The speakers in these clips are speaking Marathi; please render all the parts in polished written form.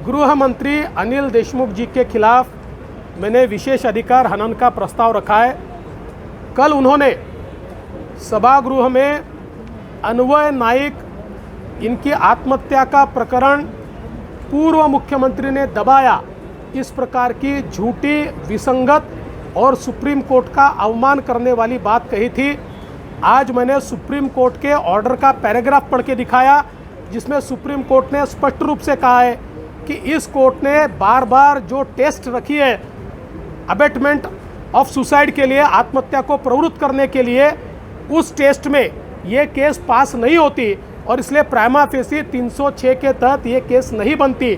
गृह मंत्री अनिल देशमुख जी के खिलाफ मैंने विशेष अधिकार हनन का प्रस्ताव रखा है। कल उन्होंने सभागृह में अन्वय नाइक इनकी आत्महत्या का प्रकरण पूर्व मुख्यमंत्री ने दबाया, इस प्रकार की झूठी, विसंगत और सुप्रीम कोर्ट का अवमान करने वाली बात कही थी। आज मैंने सुप्रीम कोर्ट के ऑर्डर का पैराग्राफ पढ़ के दिखाया, जिसमें सुप्रीम कोर्ट ने स्पष्ट रूप से कहा है कि इस कोर्ट ने बार बार जो टेस्ट रखी है अबेटमेंट ऑफ सुसाइड के लिए, आत्महत्या को प्रवृत्त करने के लिए, उस टेस्ट में ये केस पास नहीं होती और इसलिए प्राइमा फेसी 306 के तहत ये केस नहीं बनती।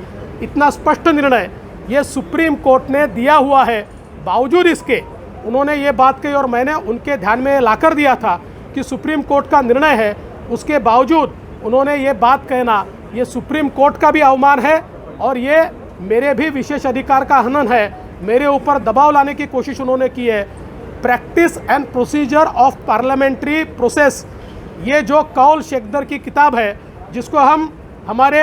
इतना स्पष्ट निर्णय ये सुप्रीम कोर्ट ने दिया हुआ है। बावजूद इसके उन्होंने ये बात कही और मैंने उनके ध्यान में लाकर दिया था कि सुप्रीम कोर्ट का निर्णय है, उसके बावजूद उन्होंने ये बात कहना, ये सुप्रीम कोर्ट का भी अवमान है और ये मेरे भी विशेष अधिकार का हनन है। मेरे ऊपर दबाव लाने की कोशिश उन्होंने की है। Practice end procedure of parliamentary process, ये जो कौल शेखदर की किताब है, जिसको हम हमारे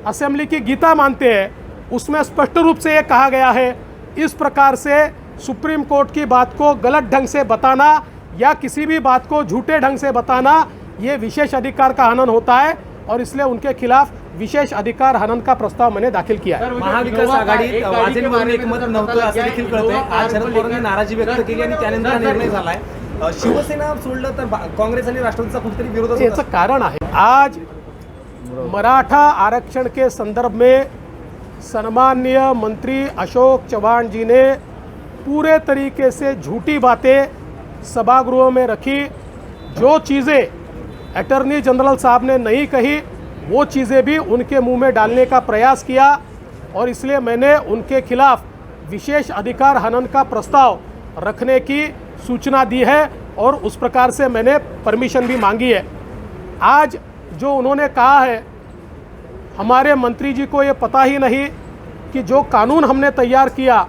असेंबली की गीता मानते हैं, उसमें स्पष्ट रूप से ये कहा गया है, इस प्रकार से सुप्रीम कोर्ट की बात को गलत ढंग से बताना या किसी भी बात को झूठे ढंग से बताना, ये विशेष अधिकार का हनन होता है और इसलिए उनके खिलाफ विशेष अधिकार हनन का प्रस्ताव मैंने दाखिल किया है। महाविकास आघाडीत वाजेंवरून एकमत नव्हतं असं देखील कळतंय। आज शरद पवारांनी नाराजी व्यक्त केली आणि त्यानंतर हा निर्णय झालाय। शिवसेना सोडलं तर काँग्रेस आणि राष्ट्रवादीचा कुठेतरी विरोध होता। याचं कारण आहे, आज मराठा आरक्षण के संदर्भ में सम्माननीय मंत्री अशोक चौहान जी ने पूरे तरीके से झूठी बातें सभागृह में रखी। जो चीज़ें अटॉर्नी जनरल साहब ने नहीं कही, वो चीज़ें भी उनके मुंह में डालने का प्रयास किया और इसलिए मैंने उनके खिलाफ विशेष अधिकार हनन का प्रस्ताव रखने की सूचना दी है और उस प्रकार से मैंने परमिशन भी मांगी है। आज जो उन्होंने कहा है, हमारे मंत्री जी को ये पता ही नहीं कि जो कानून हमने तैयार किया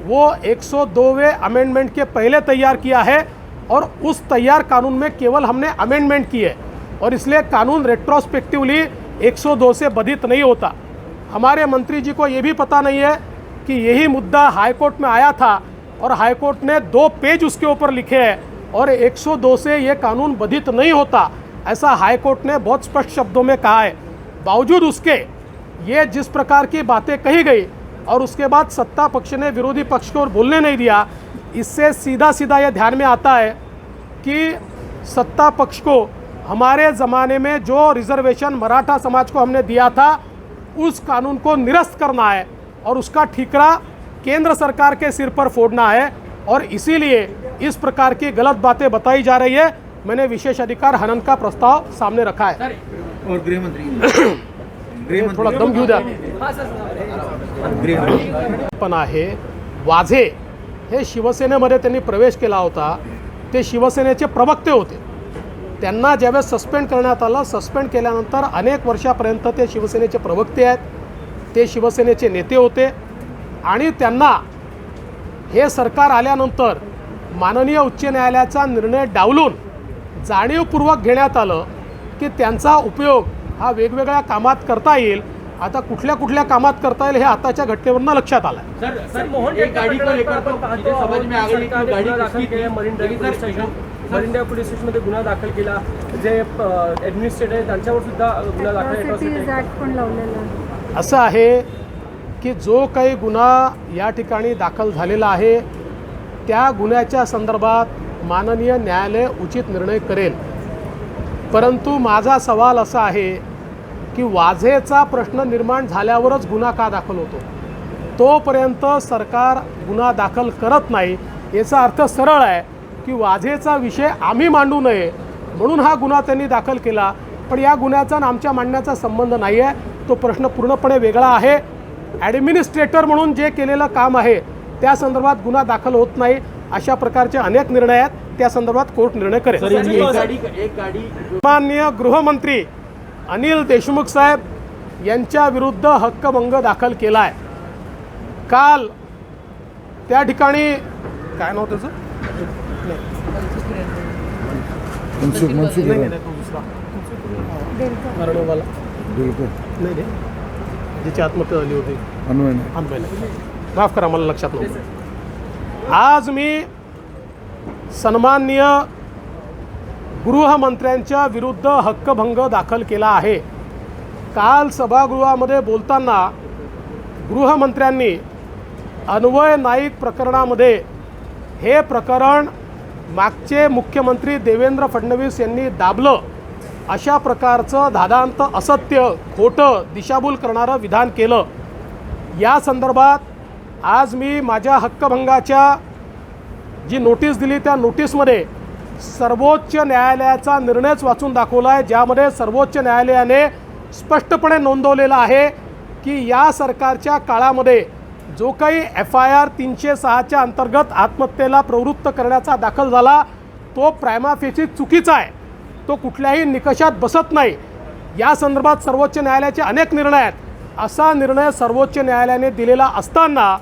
वो 102वें अमेंडमेंट के पहले तैयार किया है और उस तैयार कानून में केवल हमने अमेंडमेंट की है और इसलिए कानून रेट्रोस्पेक्टिवली 102 से बाधित नहीं होता। हमारे मंत्री जी को ये भी पता नहीं है कि यही मुद्दा हाईकोर्ट में आया था और हाईकोर्ट ने 2 पेज उसके ऊपर लिखे हैं और 102 से ये कानून बाधित नहीं होता, ऐसा हाईकोर्ट ने बहुत स्पष्ट शब्दों में कहा है। बावजूद उसके ये जिस प्रकार की बातें कही गई और उसके बाद सत्ता पक्ष ने विरोधी पक्ष को बोलने नहीं दिया, इससे सीधा सीधा ये ध्यान में आता है कि सत्ता पक्ष को हमारे ज़माने में जो रिजर्वेशन मराठा समाज को हमने दिया था, उस कानून को निरस्त करना है और उसका ठीकरा केंद्र सरकार के सिर पर फोड़ना है और इसीलिए इस प्रकार की गलत बातें बताई जा रही है। मैंने विशेष अधिकार हनन का प्रस्ताव सामने रखा है। और गृहमंत्री थोड़ा दम घेऊ द्या। पण आहे, वाझे हे शिवसेनेमध्ये त्यांनी प्रवेश केला होता, ते शिवसेनेचे प्रवक्ते होते। त्यांना ज्यावेळेस सस्पेंड करण्यात आलं, सस्पेंड केल्यानंतर अनेक वर्षापर्यंत ते शिवसेनेचे प्रवक्ते आहेत, ते शिवसेनेचे नेते होते आणि त्यांना हे सरकार आल्यानंतर माननीय उच्च न्यायालयाचा निर्णय डावलून जाणीवपूर्वक घेण्यात आलं की त्यांचा उपयोग हा वेगवेगळ्या कामात करता येईल। आता कुठल्या कुठल्या कामात करता येईल हे आताच्या घटनेवरून लक्षात आलं। सर मोहन एक गाड़ी को लेकर तो समाज में आगे गाड़ी दाखल केली, मरीन ड्राइव पुलिस स्टेशन मध्ये गुन्हा दाखल केला, जे ॲडमिनिस्ट्रेटर आहे त्यांच्यावर सुद्धा गुन्हा दाखल। असं आहे की जो काही गुन्हा या ठिकाणी दाखल झालेला आहे, त्या गुन्ह्याच्या संदर्भात माननीय न्यायालय उचित निर्णय करेल। परंतु माझा सवाल असा आहे की वाझेचा प्रश्न निर्माण झाल्यावरच गुन्हा का दाखल होतो? तोपर्यंत सरकार गुन्हा दाखल करत नाही। याचा अर्थ सरळ आहे की वाझेचा विषय आम्ही मांडू नये म्हणून हा गुन्हा त्यांनी दाखल केला, पण या गुन्ह्याचा आणि आमच्या मांडण्याचा संबंध नाही आहे। तो प्रश्न पूर्णपणे वेगळा आहे। ॲडमिनिस्ट्रेटर म्हणून जे केलेलं काम आहे त्या संदर्भात गुन्हा दाखल होत नाही। अशा प्रकारचे अनेक निर्णय आहेत, त्या संदर्भात कोर्ट निर्णय करेल। माननीय गृहमंत्री अनिल देशमुख साहेब यांच्या विरुद्ध हक्कभंग दाखल केला आहे। काल त्या ठिकाणी काय नाव त्याचं, जिची आत्महत्या झाली होती अन्वय अनबेला, माफ करा मला लक्षात नव्हतं. आज मी सन्माननीय गृहमंत्र्यांच्या विरुद्ध हक्कभंग दाखल केला आहे. काल सभागृहामध्ये बोलताना गृहमंत्र्यांनी अन्वय नाईक प्रकरणामध्ये हे प्रकरण मागचे मुख्यमंत्री देवेंद्र फडणवीस यांनी दाबलं अशा प्रकारचं धादांत असत्य खोटं दिशाभूल करणारं विधान केलं. या संदर्भात आज मी माझ्या हक्कभंगाच्या जी नोटीस दिली त्या नोटीसमध्ये सर्वोच्च न्यायालयाचा निर्णयच वाचून दाखवला आहे, ज्यामध्ये सर्वोच्च न्यायालयाने स्पष्टपणे नोंदवलेलं आहे की या सरकारच्या काळामध्ये जो काही FIR 306च्या अंतर्गत आत्महत्येला प्रवृत्त करण्याचा दाखल झाला तो प्रायमा फेसी चुकीचा आहे, तो कुठल्याही निकषात बसत नाही. या संदर्भात सर्वोच्च न्यायालयाचे अनेक निर्णय आहेत. असा निर्णय सर्वोच्च न्यायालयाने दिलेला असताना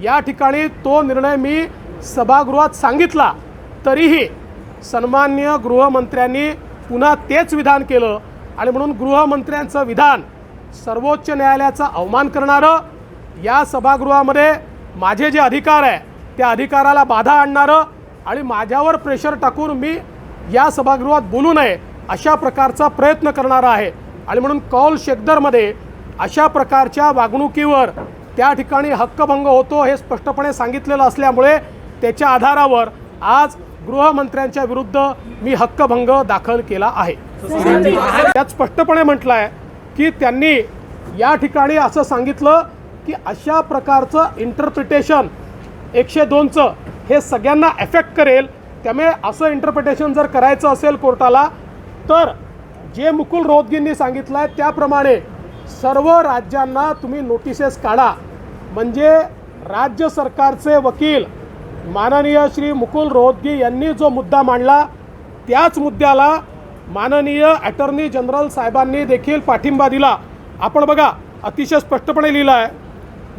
या ठिकाणी तो निर्णय मी सभागृहात सांगितला तरीही सन्माननीय गृहमंत्र्यांनी पुन्हा तेच विधान केलं आणि म्हणून गृहमंत्र्यांचं विधान सर्वोच्च न्यायालयाचा अवमान करणारं, या सभागृहामध्ये माझे जे अधिकार आहे त्या अधिकाराला बाधा आणणारं आणि माझ्यावर प्रेशर टाकून मी या सभागृहात बोलू नये अशा प्रकारचा प्रयत्न करणारा आहे. आणि म्हणून कौल शेखदरमध्ये अशा प्रकारच्या वागणुकीवर त्या ठिकाणी हक्कभंग होतो हे स्पष्टपणे सांगितलेलं असल्यामुळे त्याच्या आधारावर आज गृहमंत्र्यांच्या विरुद्ध मी हक्कभंग दाखल केला आहे. त्यात स्पष्टपणे म्हटलं आहे की त्यांनी या ठिकाणी असं सांगितलं की अशा प्रकारचं इंटरप्रिटेशन 102चं हे सगळ्यांना एफेक्ट करेल, त्यामुळे असं इंटरप्रिटेशन जर करायचं असेल कोर्टाला तर जे मुकुल रोहतगींनी सांगितलं आहे त्याप्रमाणे सर्व राज्यांना तुम्ही नोटिसेस काढा. म्हणजे राज्य सरकारचे वकील माननीय श्री मुकुल रोहतगी यांनी जो मुद्दा मांडला त्याच मुद्द्याला माननीय अटर्नी जनरल साहेबांनी देखील पाठिंबा दिला. आपण बघा अतिशय स्पष्टपणे लिहिलं आहे,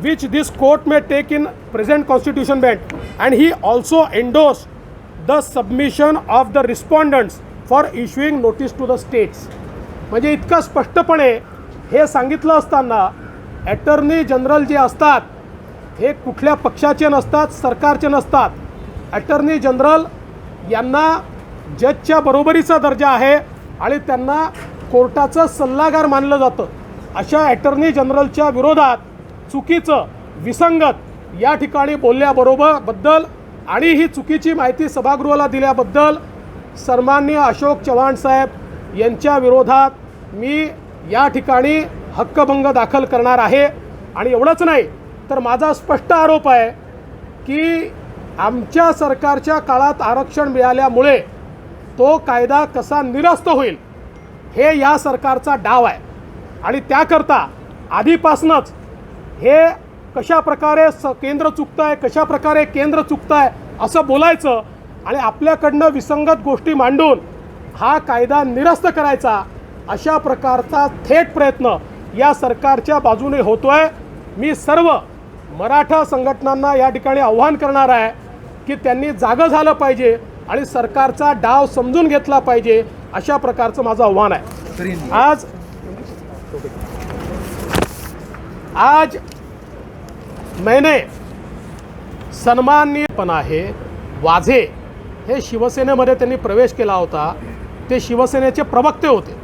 which this court may take in present constitution bench and he also endorse the submission of the respondents for issuing notice to the states. म्हणजे इतकं स्पष्टपणे हे सांगितलं असताना अटर्नी जनरल जे असतात हे कुठल्या पक्षाचे नसतात, सरकारचे नसतात. अटर्नी जनरल यांना जजच्या बरोबरीचा दर्जा आहे आणि त्यांना कोर्टाचं सल्लागार मानलं जातं. अशा अटर्नी जनरलच्या विरोधात चुकीचं विसंगत या ठिकाणी बोलल्याबद्दल आणि ही चुकीची माहिती सभागृहाला दिल्याबद्दल सन्माननीय अशोक चव्हाण साहेब यांच्या विरोधात मी या ठिकाणी हक्कभंग दाखल करणार आहे. आणि एवढंच नाही तर माझा स्पष्ट आरोप आहे की आमच्या सरकारच्या काळात आरक्षण मिळाल्यामुळे तो कायदा कसा निरस्त होईल हे या सरकारचा डाव आहे. आणि त्याकरता आधीपासूनच हे कशा प्रकारे केंद्र चुकतं आहे, कशा प्रकारे केंद्र चुकतं आहे असं बोलायचं आणि आपल्याकडनं विसंगत गोष्टी मांडून हा कायदा निरस्त करायचा अशा प्रकारचा थेट प्रयत्न या सरकारच्या बाजूने होतो आहे. मी सर्व मराठा संघटनांना या ठिकाणी आव्हान करणार आहे की त्यांनी जागं झालं पाहिजे आणि सरकारचा डाव समजून घेतला पाहिजे अशा प्रकारचं माझं आव्हान आहे. आज मैंने सन्माननीय पण आहे वाझे हे शिवसेनेमध्ये त्यांनी प्रवेश केला होता, ते शिवसेनेचे प्रवक्ते होते.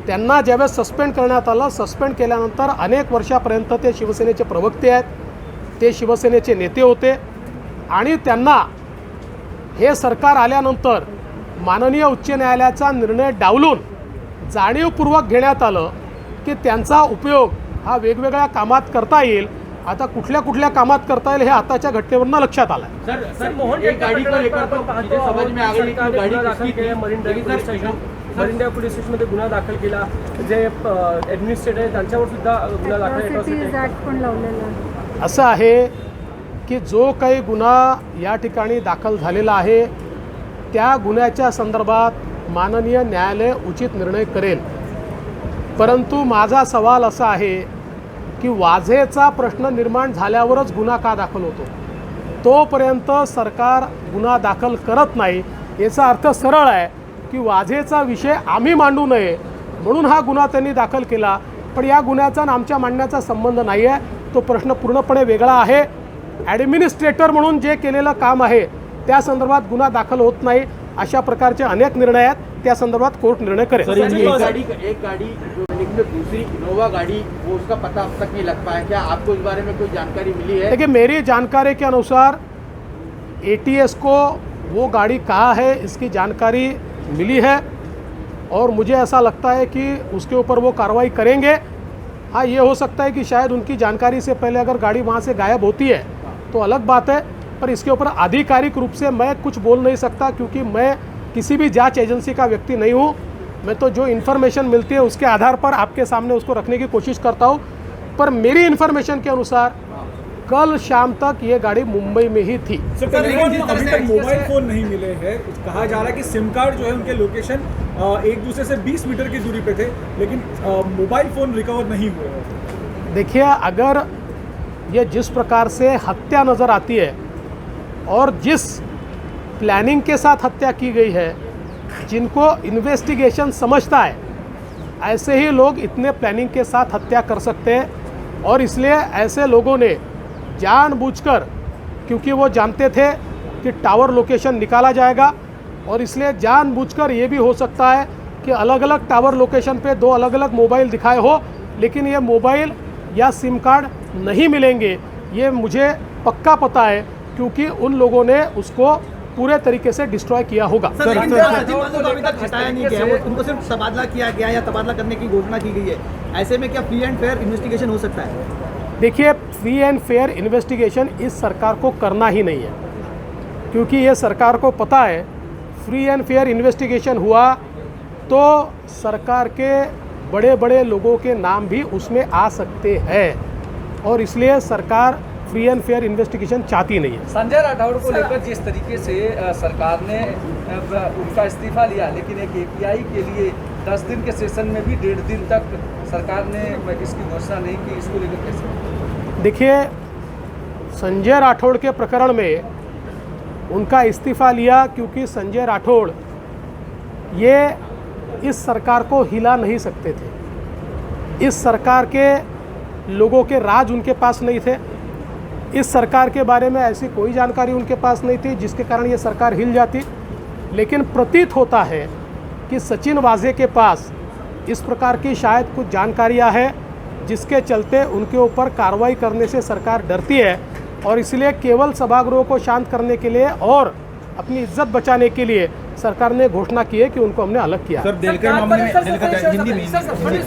त्यांना ज्यावेळेस सस्पेंड करण्यात आलं, सस्पेंड केल्यानंतर अनेक वर्षापर्यंत ते शिवसेनेचे प्रवक्ते आहेत, ते शिवसेनेचे नेते होते आणि त्यांना हे सरकार आल्यानंतर माननीय उच्च न्यायालयाचा निर्णय डावलून जाणीवपूर्वक घेण्यात आलं की त्यांचा उपयोग हा वेगवेगळ्या कामात करता येईल. आता कुठल्या कुठल्या कामात करता येईल हे आताच्या घटनेवरनं लक्षात आलं. सर मोहन एक गाड़ी को लेकर तो पाहतो समझ में आ गई की गाड़ी दाखल केली मरिंडा पोलीस स्टेशनमध्ये गुन्हा दाखल केला. जे ॲडमिनिस्ट्रेटर आहे त्यांच्यावर सुद्धा गुन्हा दाखल. असं आहे की जो काही गुन्हा या ठिकाणी दाखल झालेला आहे त्या गुन्ह्याच्या संदर्भात माननीय न्यायालय उचित निर्णय करेल. परंतु माझा सवाल असा आहे की वाझेचा प्रश्न निर्माण झाल्यावरच गुन्हा का दाखल होतो? तोपर्यंत सरकार गुन्हा दाखल करत नाही. याचा अर्थ सरळ आहे की वाझेचा विषय आम्ही मांडू नये म्हणून हा गुन्हा त्यांनी दाखल केला. पण या गुन्ह्याचा आणि आमच्या मांडण्याचा संबंध नाही आहे. तो प्रश्न पूर्णपणे वेगळा आहे. ॲडमिनिस्ट्रेटर म्हणून जे केलेलं काम आहे त्या संदर्भात गुन्हा दाखल होत नाही. अशा प्रकारचे अनेक निर्णय आहेत. त्या संदर्भात कोर्ट निर्णय करेल. एक गाड़ी जो निकली दूसरी इनोवा गाड़ी वो उसका पता अब तक नहीं लग पाया, क्या आपको इस बारे में कोई जानकारी मिली है? देखिए, मेरी जानकारी के अनुसार ATS को वो गाड़ी कहाँ है इसकी जानकारी मिली है और मुझे ऐसा लगता है कि उसके ऊपर वो कार्रवाई करेंगे. हाँ, ये हो सकता है कि शायद उनकी जानकारी से पहले अगर गाड़ी वहाँ से गायब होती है तो अलग बात है, पर इसके ऊपर आधिकारिक रूप से मैं कुछ बोल नहीं सकता क्योंकि मैं किसी भी जांच एजेंसी का व्यक्ति नहीं हूँ. मैं तो जो इन्फॉर्मेशन मिलती है उसके आधार पर आपके सामने उसको रखने की कोशिश करता हूँ. पर मेरी इन्फॉर्मेशन के अनुसार कल शाम तक ये गाड़ी मुंबई में ही थी. सर, लेकिन अभी तक मोबाइल फोन नहीं मिले हैं. कहा जा रहा है कि सिम कार्ड जो है उनके लोकेशन एक दूसरे से 20 मीटर की दूरी पे थे, लेकिन मोबाइल फोन रिकवर नहीं हुए. देखिए, अगर ये जिस प्रकार से हत्या नज़र आती है और जिस प्लानिंग के साथ हत्या की गई है, जिनको इन्वेस्टिगेशन समझता है, ऐसे ही लोग इतने प्लानिंग के साथ हत्या कर सकते हैं. और इसलिए ऐसे लोगों ने जानबूझकर, क्योंकि वो जानते थे कि टावर लोकेशन निकाला जाएगा, और इसलिए जानबूझकर ये भी हो सकता है कि अलग अलग टावर लोकेशन पे दो अलग अलग मोबाइल दिखाए हो, लेकिन ये मोबाइल या सिम कार्ड नहीं मिलेंगे. ये मुझे पक्का पता है क्योंकि उन लोगों ने उसको पूरे तरीके से डिस्ट्रॉय किया होगा. सचिन वालों को अभी तक हटाया नहीं गया है, उनको सिर्फ तबादला किया गया या तबादला करने की घोषणा की गई है. ऐसे में क्या फ्री एंड फेयर इन्वेस्टिगेशन हो सकता है? देखिए, फ्री एंड फेयर इन्वेस्टिगेशन इस सरकार को करना ही नहीं है, क्योंकि ये सरकार को पता है फ्री एंड फेयर इन्वेस्टिगेशन हुआ तो सरकार के बड़े बड़े लोगों के नाम भी उसमें आ सकते हैं, और इसलिए सरकार फ्री एंड फेयर इन्वेस्टिगेशन चाहती नहीं है. संजय राठौड़ को लेकर जिस तरीके से सरकार ने उनका इस्तीफा लिया, लेकिन एक API के लिए 10 दिन के सेशन में भी 1.5 दिन तक सरकार ने इसकी घोषणा नहीं की. इसको लेकर कैसे? देखिए, संजय राठौड़ के प्रकरण में उनका इस्तीफा लिया क्योंकि संजय राठौड़ ये इस सरकार को हिला नहीं सकते थे. इस सरकार के लोगों के राज उनके पास नहीं थे. इस सरकार के बारे में ऐसी कोई जानकारी उनके पास नहीं थी जिसके कारण ये सरकार हिल जाती. लेकिन प्रतीत होता है कि सचिन वाजे के पास इस प्रकार की शायद कुछ जानकारियां हैं जिसके चलते उनके ऊपर कार्रवाई करने से सरकार डरती है, और इसलिए केवल सभागृह को शांत करने के लिए और अपनी इज्जत बचाने के लिए सरकार ने घोषणा की है कि उनको हमने अलग किया. सर, दिलकर मामले में हिंदी में